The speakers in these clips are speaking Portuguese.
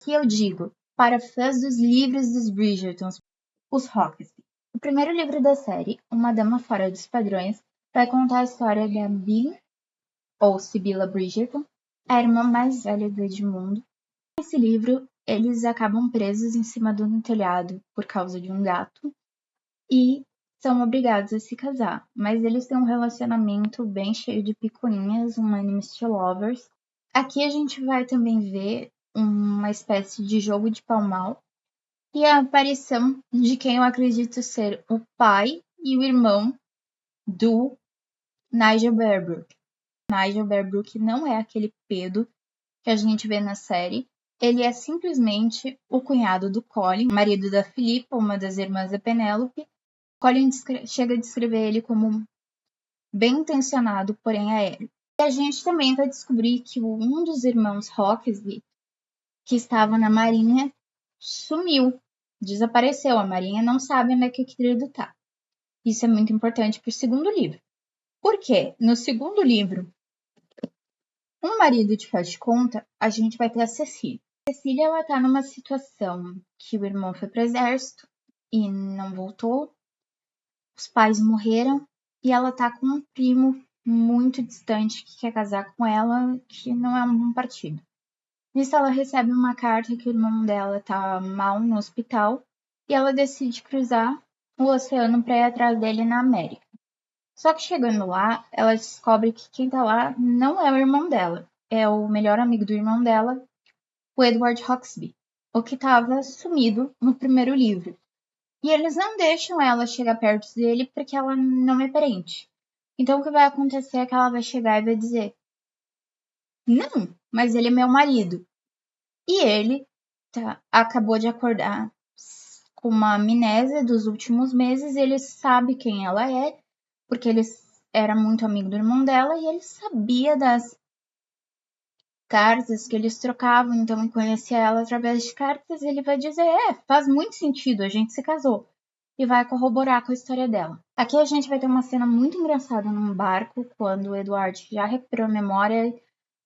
Que eu digo, para fãs dos livros dos Bridgertons, os Hawksby. O primeiro livro da série, Uma Dama Fora dos Padrões, vai contar a história da Bill, ou Sibylla Bridgerton, a irmã mais velha do Edmundo. Nesse livro, eles acabam presos em cima de um telhado por causa de um gato e são obrigados a se casar. Mas eles têm um relacionamento bem cheio de picuinhas, um enemies to lovers. Aqui a gente vai também ver uma espécie de jogo de pau-mal e a aparição de quem eu acredito ser o pai e o irmão do Nigel Berbrook. Nigel Berbrook não é aquele pedo que a gente vê na série. Ele é simplesmente o cunhado do Colin, marido da Philippa, uma das irmãs da Penélope. Colin chega a descrever ele como bem intencionado, porém aéreo. E a gente também vai descobrir que um dos irmãos Hawksby, que estava na marinha, sumiu, desapareceu. A marinha não sabe onde é que o querido tá. Isso é muito importante para o segundo livro. Por quê? No segundo livro, Um Marido de Faz de Conta, a gente vai ter a Cecília. A Cecília, ela tá numa situação que o irmão foi pro exército e não voltou. Os pais morreram e ela tá com um primo muito distante que quer casar com ela, que não é um bom partido. Nisso, ela recebe uma carta que o irmão dela tá mal no hospital e ela decide cruzar o oceano para ir atrás dele na América. Só que chegando lá, ela descobre que quem tá lá não é o irmão dela, é o melhor amigo do irmão dela, o Edward Hawksby, o que estava sumido no primeiro livro. E eles não deixam ela chegar perto dele porque ela não é parente. Então o que vai acontecer é que ela vai chegar e vai dizer: Não, mas ele é meu marido. E ele acabou de acordar com uma amnésia dos últimos meses. Ele sabe quem ela é, porque ele era muito amigo do irmão dela e ele sabia das cartas que eles trocavam, então ele conhecia ela através de cartas. E ele vai dizer: faz muito sentido, a gente se casou. E vai corroborar com a história dela. Aqui a gente vai ter uma cena muito engraçada num barco, quando o Edward já recuperou a memória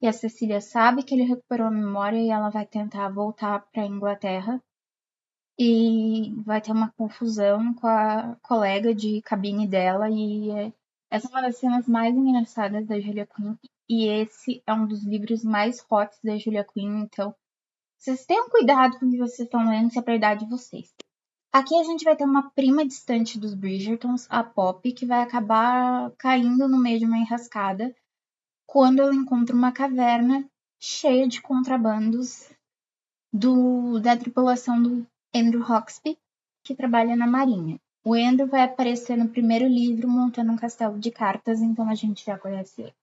e a Cecília sabe que ele recuperou a memória e ela vai tentar voltar para a Inglaterra. E vai ter uma confusão com a colega de cabine dela e essa é uma das cenas mais engraçadas da Julia Quinn e esse é um dos livros mais hots da Julia Quinn, então vocês tenham cuidado com o que vocês estão lendo, se é pra idade de vocês. Aqui a gente vai ter uma prima distante dos Bridgertons, a Poppy, que vai acabar caindo no meio de uma enrascada quando ela encontra uma caverna cheia de contrabandos da tripulação do Andrew Hawksby, que trabalha na marinha. O Andrew vai aparecer no primeiro livro montando um castelo de cartas, então a gente já conhece ele.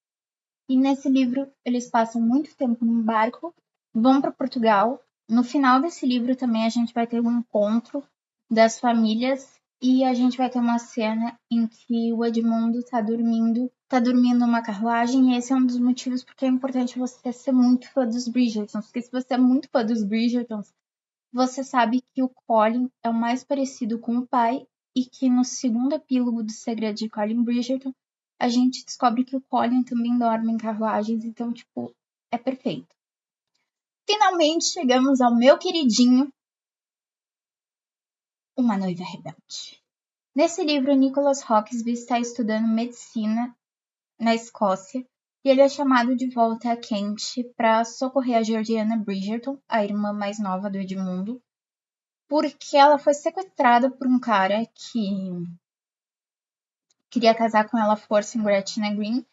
E nesse livro eles passam muito tempo num barco, vão para Portugal. No final desse livro também a gente vai ter um encontro das famílias e a gente vai ter uma cena em que o Edmundo tá dormindo numa carruagem e esse é um dos motivos porque é importante você ser muito fã dos Bridgertons, porque se você é muito fã dos Bridgertons, você sabe que o Colin é o mais parecido com o pai e que no segundo epílogo do Segredo de Colin Bridgerton a gente descobre que o Colin também dorme em carruagens, então, tipo, é perfeito. Finalmente chegamos ao meu queridinho, Uma Noiva Rebelde. Nesse livro, Nicholas Hawksby está estudando medicina na Escócia e ele é chamado de volta a Kent para socorrer a Georgiana Bridgerton, a irmã mais nova do Edmundo, porque ela foi sequestrada por um cara que queria casar com ela à força em Gretna Green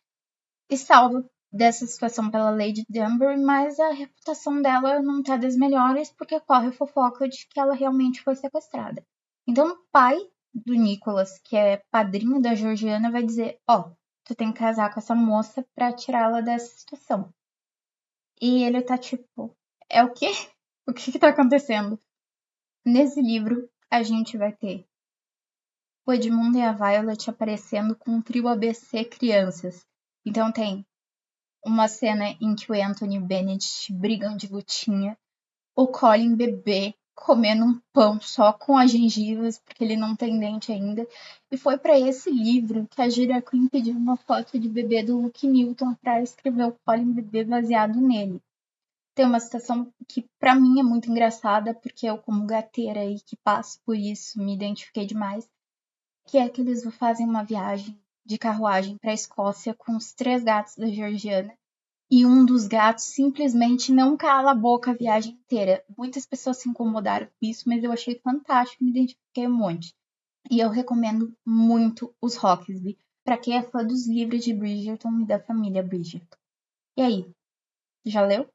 e salva dessa situação pela Lady Dunbury, mas a reputação dela não tá das melhores porque corre a fofoca de que ela realmente foi sequestrada. Então o pai do Nicholas, que é padrinho da Georgiana, vai dizer: tu tem que casar com essa moça pra tirá-la dessa situação. E ele tá tipo: é o quê? O que tá acontecendo? Nesse livro, a gente vai ter o Edmundo e a Violet aparecendo com um trio ABC crianças. Então tem uma cena em que o Anthony e o Bennett brigam de lutinha, o Colin bebê comendo um pão só com as gengivas, porque ele não tem dente ainda. E foi para esse livro que a Julia Quinn pediu uma foto de bebê do Luke Newton para escrever o Colin bebê baseado nele. tem uma situação que pra mim é muito engraçada, porque eu, como gateira e que passo por isso, me identifiquei demais, que é que eles fazem uma viagem de carruagem pra Escócia com os 3 gatos da Georgiana, e um dos gatos simplesmente não cala a boca a viagem inteira. Muitas pessoas se incomodaram com isso, mas eu achei fantástico, me identifiquei um monte. E eu recomendo muito os Rocksby, pra quem é fã dos livros de Bridgerton e da família Bridgerton. E aí, já leu?